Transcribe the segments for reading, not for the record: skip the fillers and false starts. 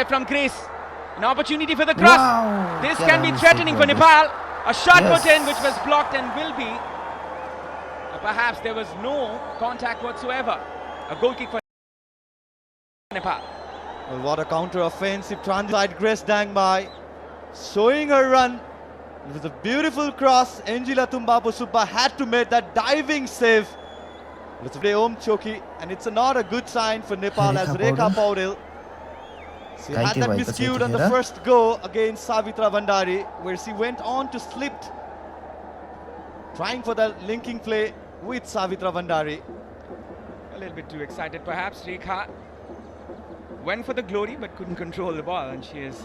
From Greece, an opportunity for the cross. Wow, this can be threatening for Nepal. A shot put in which was blocked and will be. Perhaps there was no contact whatsoever. A goal kick for Nepal. Well, what a counter-offensive transit. Grace Dangmai showing her run. It was a beautiful cross. Angela Tumbapo Subba had to make that diving save. It's a Om Choki, and it's not a good sign for Nepal as Rekha Paudel. She had that miscued on the first go against Savitra Bandari, where she went on to slip, trying for that linking play with Savitra Bandari. A little bit too excited perhaps. Rekha went for the glory but couldn't control the ball, and she is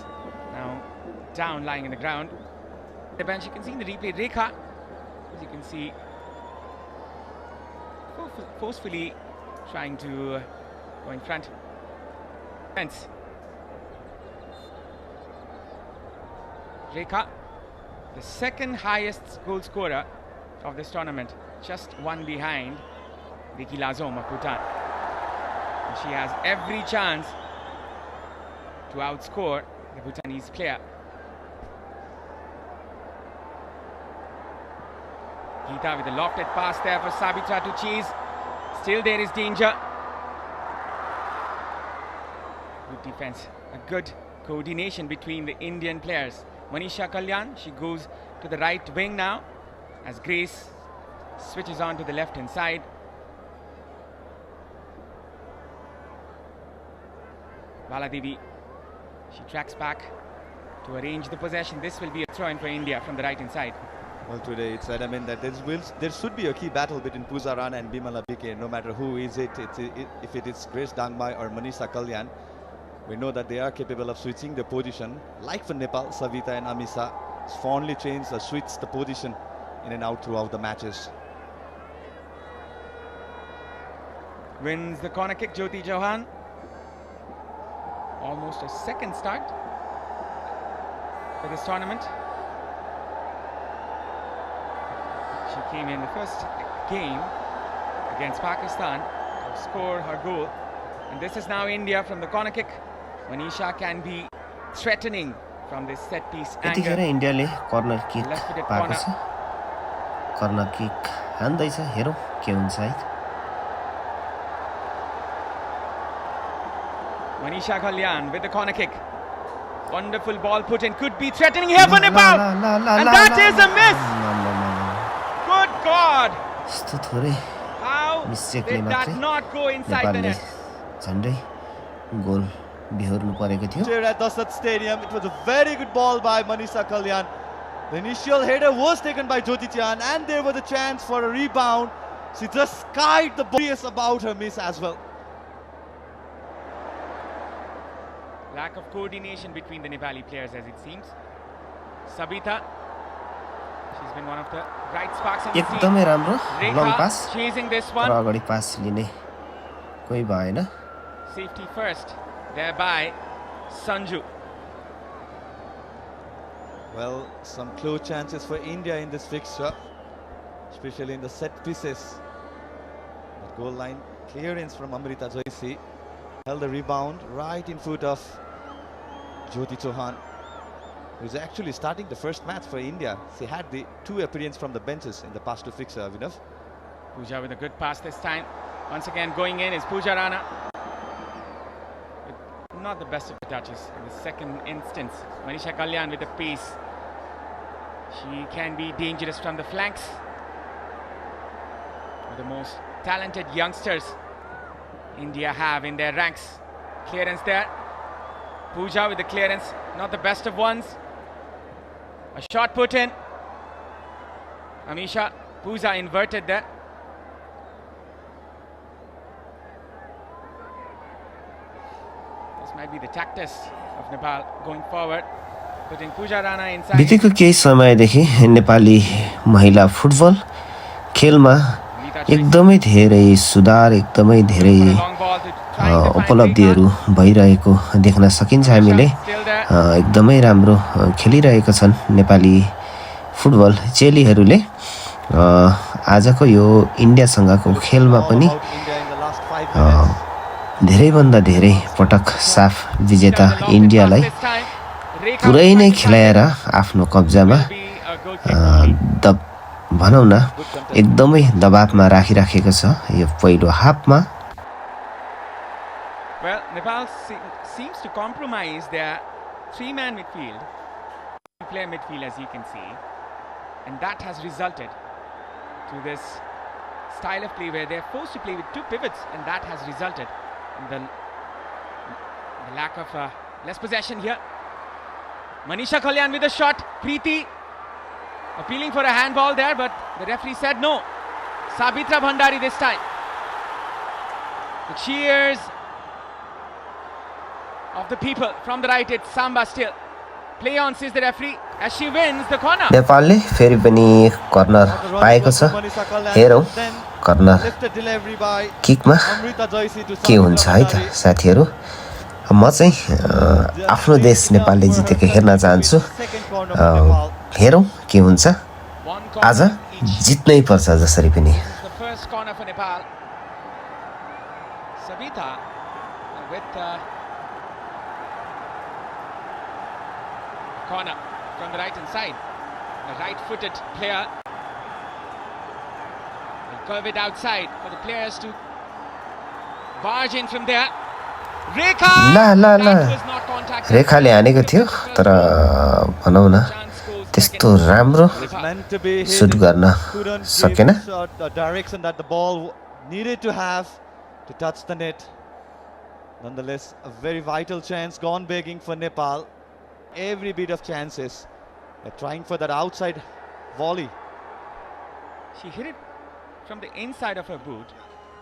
now down, lying in the ground. The bench, you can see in the replay, Rekha, as you can see, forcefully trying to go in front. Fence. Rekha, the second highest goal scorer of this tournament, just one behind Vicky Lazom of Bhutan. And she has every chance to outscore the Bhutanese player. Geeta with a lofted pass there for Sabitra to chase. Still there is danger. Good defense, a good coordination between the Indian players. Manisha Kalyan, she goes to the right wing now as Grace switches on to the left hand side. Baladevi, she tracks back to arrange the possession. This will be a throw-in for India from the right hand side. Well, today it's said, I mean, that there should be a key battle between Pooja Rana and Bimala BK, no matter who is it. If it is Grace Dangmai or Manisha Kalyan, we know that they are capable of switching the position. Like for Nepal, Savita and Amisa fondly change or switch the position in and out throughout the matches. Wins the corner kick, Jyoti Chauhan. Almost a second start for this tournament. She came in the first game against Pakistan to score her goal. And this is now India from the corner kick. Manisha can be threatening from this set piece angle. India le corner kick paeko cha. Corner kick हान्दै छ, हेरौं के हुन्छ है. Manisha Kalyan with the corner kick. Wonderful ball put in, could be threatening here for Nepal. And that is a miss. Good God. How did that not go inside the net? झन्डै गोल बिहोर्नु परेको थियो. Here at Dasat Stadium, it was a very good ball by Manisha Kalyan. The initial header was taken by Jyoti Chauhan, and there was a chance for a rebound. She just skied the ball about her miss as well. Lack of coordination between the Nepali players, as it seems. Sabita, she's been one of the bright sparks in the scene. एकदमै राम्रो long pass. Chasing this one. र अगाडि पास लिने कोही भएन. Safety first, thereby Sanju. Well, some close chances for India in this fixture, especially in the set pieces. The goal line clearance from Amrita Joyce held the rebound right in foot of Jyoti Chauhan, who is actually starting the first match for India. She had the 2 appearances from the benches in the past 2 fixtures, Avinav. Pooja with a good pass this time. Once again going in is Pooja Rana. Not the best of the touches in the second instance. Manisha Kalyan with the pace. She can be dangerous from the flanks. One of the most talented youngsters India have in their ranks. Clearance there. Pooja with the clearance, not the best of ones. A shot put in. Amisha, Pooja inverted there. This might be the tactics of Nepal going forward. Putting Pooja Rana inside. बितेको केही समयदेखि नेपाली महिला football खेलमा एकदमै धेरै सुधार, एकदमै धेरै उपलब्धिहरू भइरहेको देख्न सकिन्छ. हामीले एकदमै राम्रो खेलिरहेका छन् नेपाली फुटबल चेलीहरूले. आजको यो इन्डियासँगको खेलमा पनि धेरैभन्दा धेरै पटक साफ विजेता इन्डियालाई पुरै नै खेलाएर आफ्नो कब्जामा भनौँ न एकदमै दबावमा राखिराखेको छ यो पहिलो हाफमा. Well, Nepal seems to compromise their three-man midfield, two-player midfield, as you can see, and that has resulted to this style of play where they're forced to play with two pivots, and that has resulted in the lack of less possession here. Manisha Kalyan with a shot. Preeti appealing for a handball there, but the referee said no. Sabitra Bhandari this time. The cheers of the people from the right. It's Samba still. Play on, says the referee, as she wins the corner. नेपालले फेरि पनि corner पाएको छ. हेरौँ corner किकमा के हुन्छ है त साथीहरू. म चाहिँ आफ्नो देश नेपालले जितेको हेर्न चाहन्छु. हेरौँ के हुन्छ. आज जित्नै पर्छ जसरी पनि. Corner from the right hand side. A right-footed player will curve it outside for the players to barge in from there. Rekha! रेखाले हानेको थियो तर भनौँ न त्यस्तो राम्रो सुट गर्न सकेन. The direction that the ball needed to have to touch the net. Nonetheless, a very vital chance gone begging for Nepal. Every bit of chances. They're trying for that outside volley. She hit it from the inside of her boot.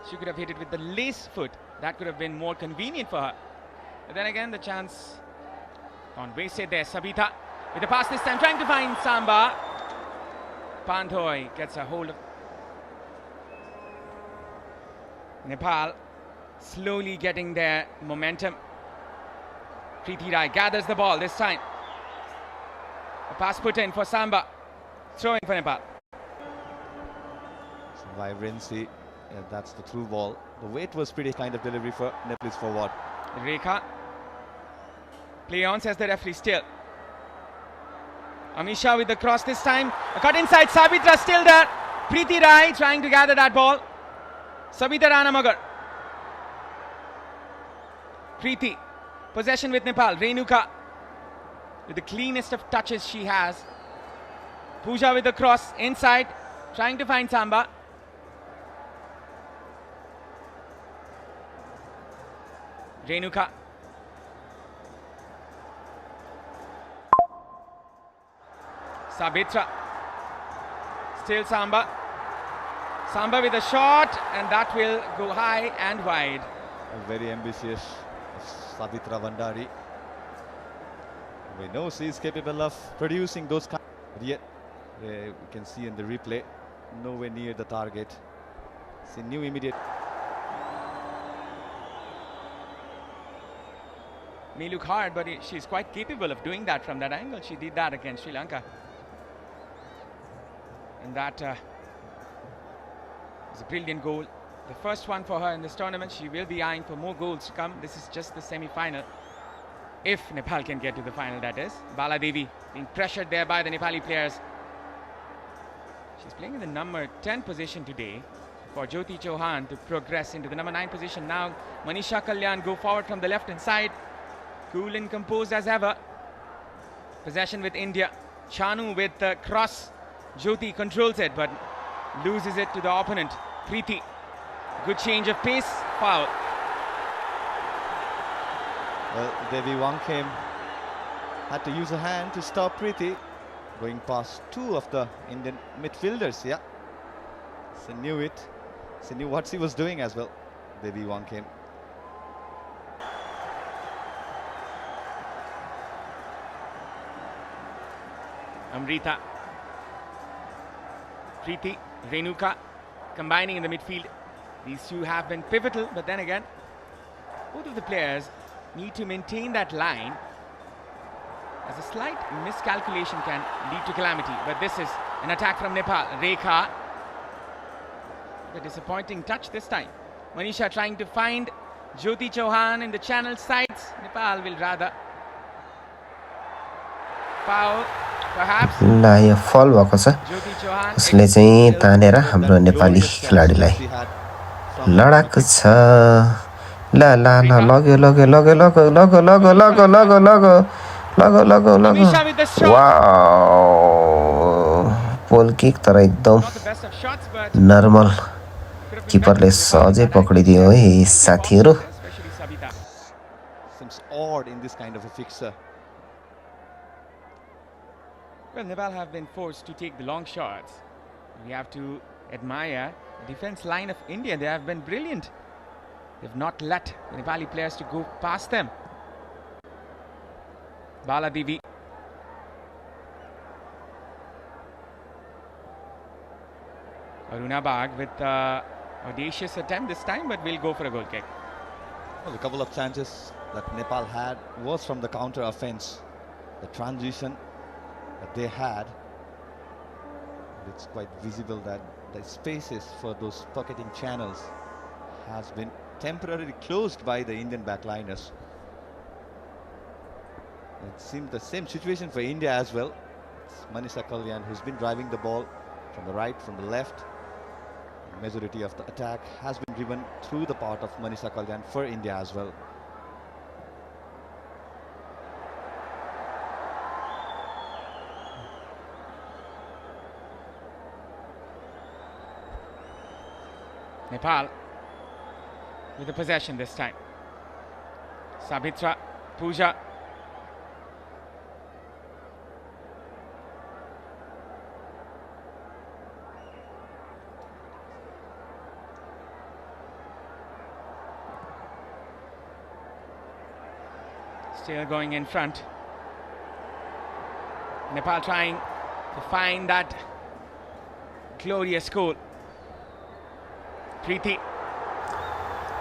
She could have hit it with the lace foot. That could have been more convenient for her. But then again, the chance gone wasted there. Sabita with the pass this time, trying to find Samba. Pandhoy gets a hold of Nepal, slowly getting their momentum. Preeti Rai gathers the ball this time. A pass put in for Samba. Throwing for Nepal. Some vibrancy. Yeah, that's the through ball. The weight was pretty kind of delivery for Nepal's forward. Rekha. Play on, says the referee still. Amisha with the cross this time. A cut inside. Sabitra still there. Preeti Rai trying to gather that ball. Sabita Ranamagar. Preeti. Possession with Nepal. Renuka with the cleanest of touches she has. Pooja with the cross inside, trying to find Samba. Renuka. Sabitra. Still Samba. Samba with a shot, and that will go high and wide. Very ambitious Sabitra Bhandari. We know she is capable of producing those kind, but yet we can see in the replay nowhere near the target. She knew immediate. May look hard, but she's quite capable of doing that from that angle. She did that against Sri Lanka, and that was a brilliant goal. The first one for her in this tournament. She will be eyeing for more goals to come. This is just the semi-final. If Nepal can get to the final, that is. Bala Devi being pressured there by the Nepali players. She's playing in the number 10 position today for Jyoti Chauhan to progress into the number 9 position. Now Manisha Kalyan go forward from the left hand side. Cool and composed as ever. Possession with India. Chanu with the cross. Jyoti controls it but loses it to the opponent. Preeti. Good change of pace. Foul. Well, Devi Wangkhem had to use a hand to stop Preeti. Going past two of the Indian midfielders, yeah. She knew it. She knew what she was doing as well, Devi Wangkhem. Amrita. Preeti, Renuka combining in the midfield. These two have been pivotal, but then again, both of the players need to maintain that line, as a slight miscalculation can lead to calamity. But this is an attack from Nepal. Rekha. The disappointing touch this time. Manisha trying to find Jyoti Chauhan in the channel sides. Nepal will rather foul, perhaps. ला यो फल भएको छ Jyoti Chauhan. उसले चाहिँ तानेर हाम्रो नेपाली खेलाडीलाई लडाएको छ ला ला ला लग्यो लग्यो लग्यो लग्यो लग्यो लग्यो लग्यो लग्यो लग्यो लग्यो लग्यो लग्यो वाउ पोल किक तर एकदम नर्मल किपरले सहजै पक्रिदियो है साथीहरु Seems odd in this kind of a fixture. Well, Nepal have been forced to take the long shots. We have to admire the defense line of India. They have been brilliant. They've not let the Nepali players to go past them. Bala Devi. Aruna Bagh with audacious attempt this time, but we'll go for a goal kick. Well, a couple of chances that Nepal had was from the counter offense. The transition that they had, it's quite visible that the spaces for those pocketing channels has been temporarily closed by the Indian backliners. It seemed the same situation for India as well. It's Manisha Kalyan who's been driving the ball from the right, from the left. The majority of the attack has been driven through the part of Manisha Kalyan for India as well. Nepal with the possession this time. Sabitra, Pooja. Still going in front. Nepal trying to find that glorious goal. Preeti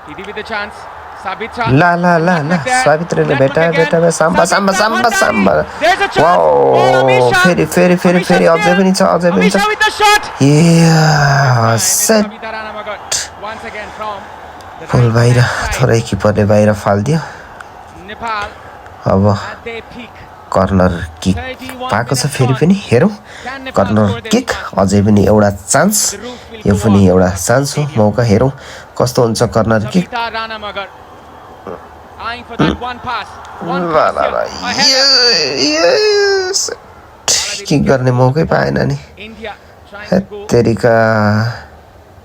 with the chance. Sabitra. La la la la. Sabitra le beta samba samba samba samba. Wow. Very अझै पनि छ Amisha with the shot. Yeah. Set. Once again from the Pull बाहिर थोरै किपरले बाहिर फाल्दियो. Nepal अब at their peak. Corner kick पाएको छ फेरि पनि हेरौं कर्नर किक अझै पनि एउटा चान्स यो पनि एउटा चान्स हो मौका हेरौं कस्तो हुन्छ कर्नर किक किक गर्ने मौकै पाएन नि तेरिका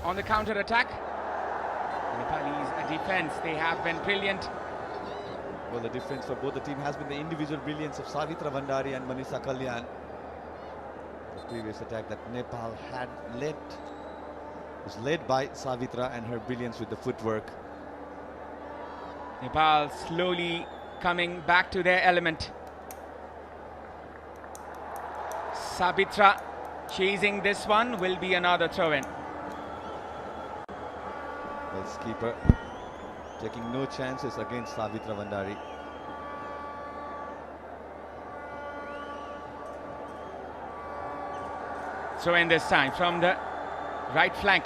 on the counter attack. Nepalese defense, they have been brilliant. Well, the difference for both the team has been the individual brilliance of Savitra Bhandari and Manisha Kalyan. The previous attack that Nepal had was led by Savitra and her brilliance with the footwork. Nepal slowly coming back to their element. Savitra chasing this one, will be another throw-in. Well, keeper taking no chances against Savitra Bhandari. Throw in this time from the right flank.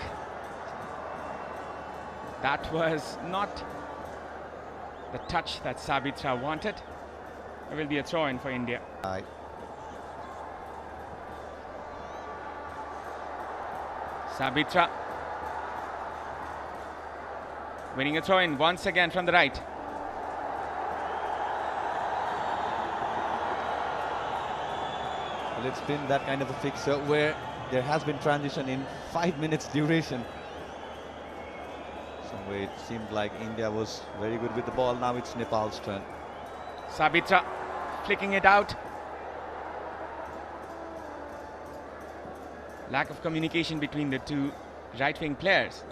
That was not the touch that Savitra wanted. It will be a throw in for India. Savitra winning a throw in once again from the right. Well, it's been that kind of a fixture where there has been transition in 5 minutes duration. Some way it seemed like India was very good with the ball. Now it's Nepal's turn. Savitra flicking it out. Lack of communication between the two right-wing players.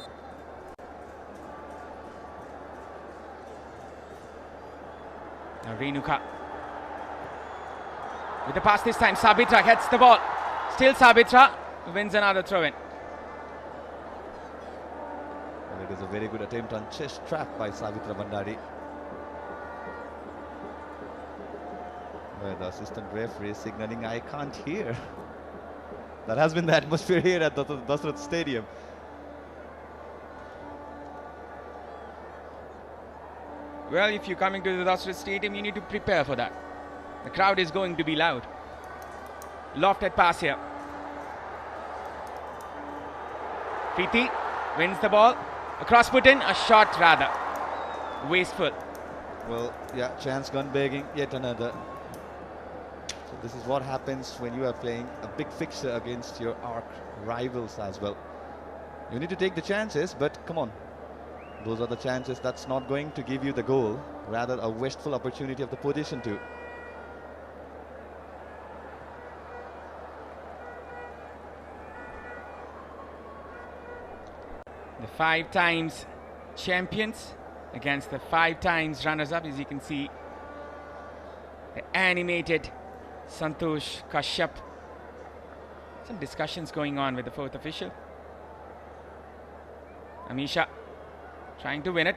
Now Renuka with the pass this time. Savitra gets the ball. Still Savitra wins another throw-in. Well, it is a very good attempt on chest trap by Savitra Bhandari. Well, the assistant referee is signaling, I can't hear. That has been the atmosphere here at the Dasrat Stadium. Well, if you're coming to the Dasrat Stadium, you need to prepare for that. The crowd is going to be loud. Lofted pass here. Preeti wins the ball. A cross put in, a shot rather. Wasteful. Well, yeah, chance gone begging, yet another. So this is what happens when you are playing a big fixture against your arch rivals as well. You need to take the chances, but come on. Those are the chances that's not going to give you the goal, rather a wasteful opportunity of the position too. The 5 times champions against the 5 times runners-up. As you can see, the animated Santosh Kashyap. Some discussions going on with the 4th official. Amisha trying to win it,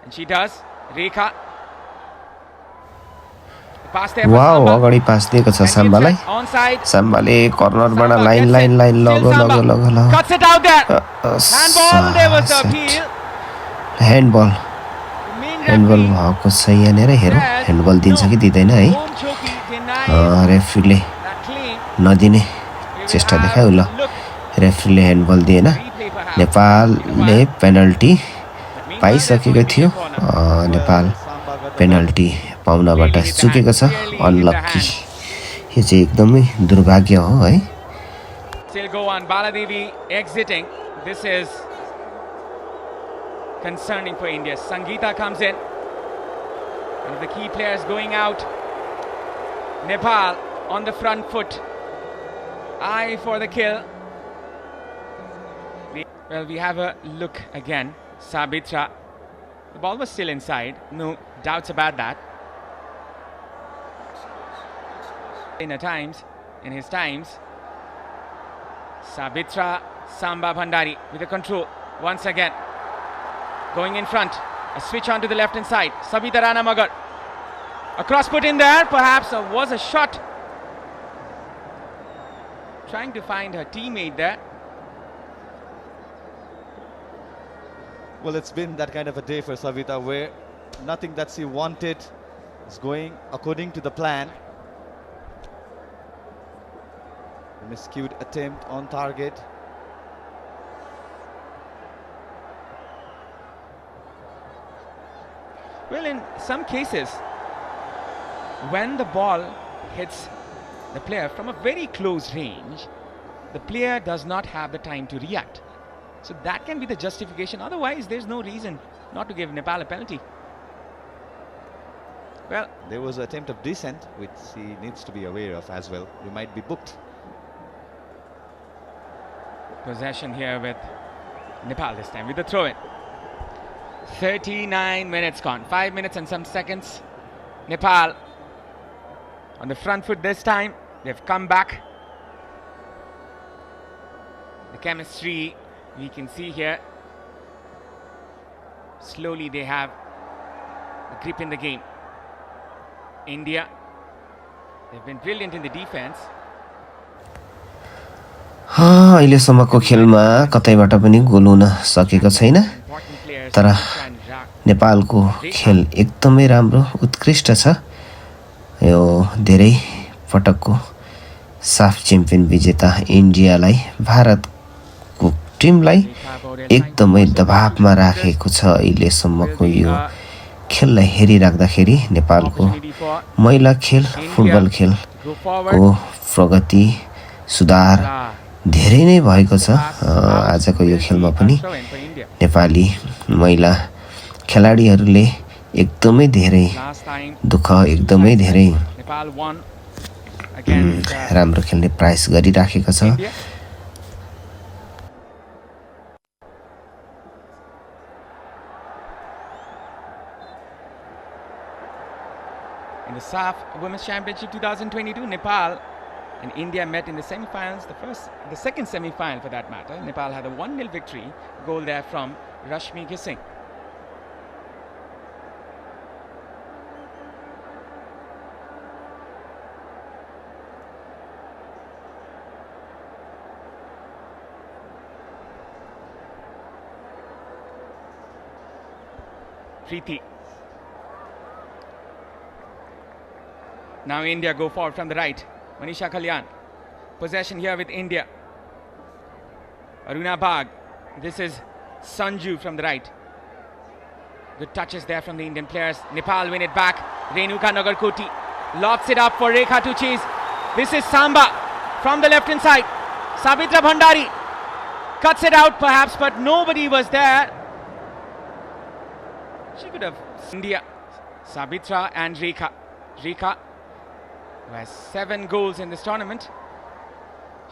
and she does. Rekha. Pass there for wow Samba. अगाडि पास दिएको छ And साम्बालाई it's onside. साम्बाले कर्नरबाट Samba line gets line it. Line Still लगो Samba. लगो लगो लगो Cuts it out there. Handball. There was the appeal. Handball The main handball referee भएको छ यहाँनिर हेरौँ says ह्यान्डबल दिन्छ no. कि दिँदैन है Home Choki denies रेफ्रीले that claim. नदिने We will चेष्टा have देखायो ल look. रेफ्रीले ह्यान्डबल दिएन Replay perhaps. नेपालले पेनल्टी Meanwhile, पाइसकेको they're going थियो to be in corner. Nepal Samba got the penalty पाउनबाट चुकेको छ अनलक्की यो चाहिँ एकदमै दुर्भाग्य हो है Still go on. Baladevi exiting. This is concerning for India. Sangeeta comes in. One of the key players going out. Nepal on the front foot. Eye for the kill. Well, we have a look again. Sabitra. The ball was still inside. No doubts about that. In his times, Sabitra Samba Bhandari with the control once again. Going in front. A switch onto the left hand side. Sabita Rana Magar. A cross put in there. Perhaps was a shot. Trying to find her teammate there. Well, it's been that kind of a day for Savita where nothing that she wanted is going according to the plan. A miscued attempt on target. Well, in some cases, when the ball hits the player from a very close range, the player does not have the time to react. So that can be the justification. Otherwise, there's no reason not to give Nepal a penalty. Well, There was an attempt of descent, which she needs to be aware of as well. You might be booked. possession here with Nepal this time with the throw-in. 39 minutes gone. 5 minutes and some seconds. Nepal on the front foot this time. They've come back. The chemistry we can see here. Slowly they have a grip in the game. India, they've been brilliant in the defense. अहिलेसम्मको खेलमा कतैबाट पनि गोल हुन सकेको छैन Important players तर and नेपालको खेल एकदमै राम्रो उत्कृष्ट छ यो धेरै पटकको साफ च्याम्पियन विजेता इन्डियालाई भारतको टिमलाई एकदमै दबावमा राखेको छ अहिलेसम्मको यो खेललाई हेरिराख्दाखेरि नेपालको महिला खेल फुटबल खेलको प्रगति सुधार धेरै नै भएको छ आजको यो खेलमा पनि नेपाली महिला खेलाडीहरूले एकदमै धेरै दुःख एकदमै धेरै राम्रो खेल्ने प्रयास गरिराखेको छ In the SAFF Women's Championship 2022, Nepal and India met in the semi-finals. The second semi-final for that matter. Nepal had a 1-0 victory. Goal there from Rashmi Gising. Preeti Now India go forward from the right. Manisha Kalyan. Possession here with India. Aruna Bagh. This is Sanju from the right. Good touches there from the Indian players. Nepal win it back. Renuka Nagarkoti lofts it up for Rekha to chase. This is Samba from the left hand side. Sabitra Bhandari cuts it out perhaps, but nobody was there. She could have. India, Sabitra and Rekha. Rekha, who has 7 goals in this tournament.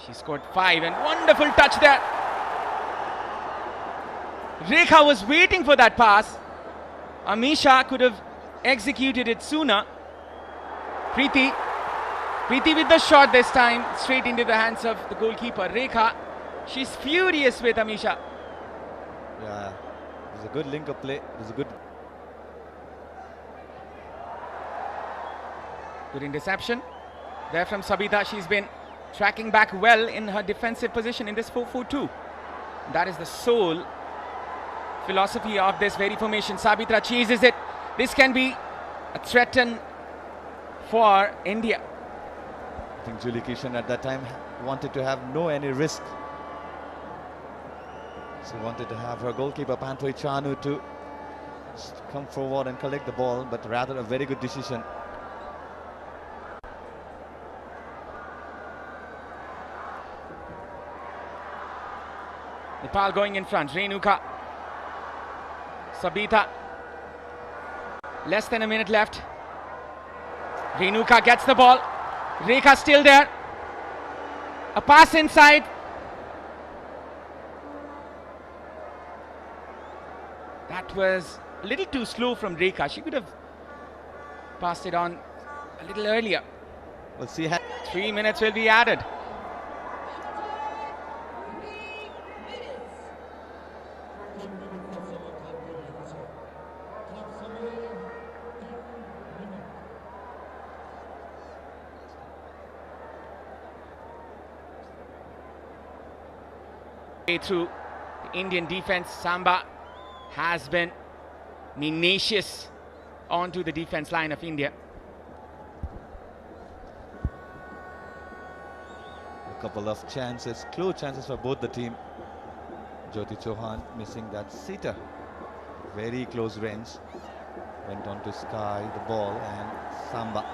She scored 5 and wonderful touch there. Rekha was waiting for that pass. Amisha could have executed it sooner. Preeti with the shot this time, straight into the hands of the goalkeeper. Rekha, she's furious with Amisha. Yeah, it was a good link of play. It was a good interception there from Sabita. She's been tracking back well in her defensive position in this 4-4-2. That is the sole philosophy of this very formation. Sabitra chases it. This can be a threat for India. I think Julie Kishan at that time wanted to have any risk. She wanted to have her goalkeeper Pantoi Chanu to come forward and collect the ball, but rather a very good decision. Nepal going in front. Renuka. Sabita. Less than a minute left. Renuka gets the ball. Rekha still there. A pass inside. That was a little too slow from Rekha. She could have passed it on a little earlier. We'll see. 3 minutes will be added. Through the Indian defense, Samba has been tenacious onto the defense line of India. A couple of chances, close chances for both the team. Jyoti Chauhan missing that sitter. Very close range. Went on to sky the ball, and Samba.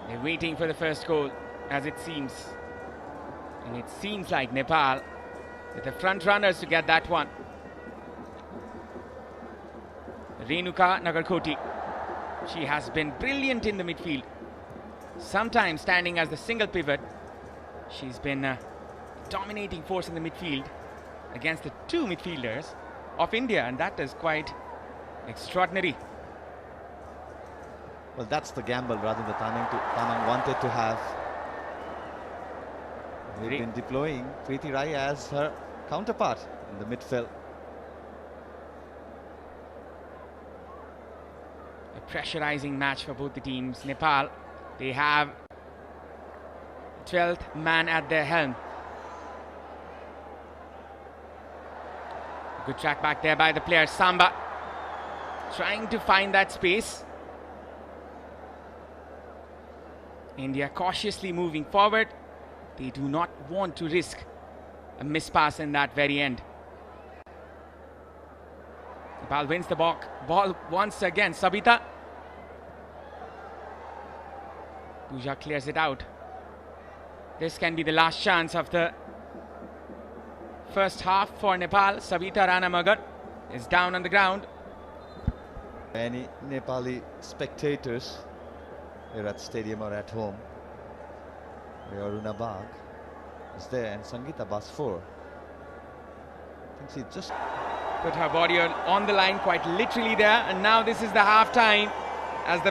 They're waiting for the first goal, as it seems. And it seems like Nepal with the front runners to get that one. Renuka Nagarkoti. She has been brilliant in the midfield. Sometimes standing as the single pivot. She's been a dominating force in the midfield against the 2 midfielders of India, and that is quite extraordinary. Well, that's the gamble rather than Tanang wanted to have. They've been deploying Preeti Rai as her counterpart in the midfield. A pressurizing match for both the teams. Nepal, they have 12th man at their helm. Good track back there by the player. Samba trying to find that space. India cautiously moving forward. They do not want to risk a mispass in that very end. Nepal wins the ball once again. Sabita. Pooja clears it out. This can be the last chance of the first half for Nepal. Sabita Rana Magar is down on the ground. Any Nepali spectators here at stadium or at home, Aruna Bagh is there, and Sangeeta Basfor. I think she just put her body on the line quite literally there, and now this is the half time as the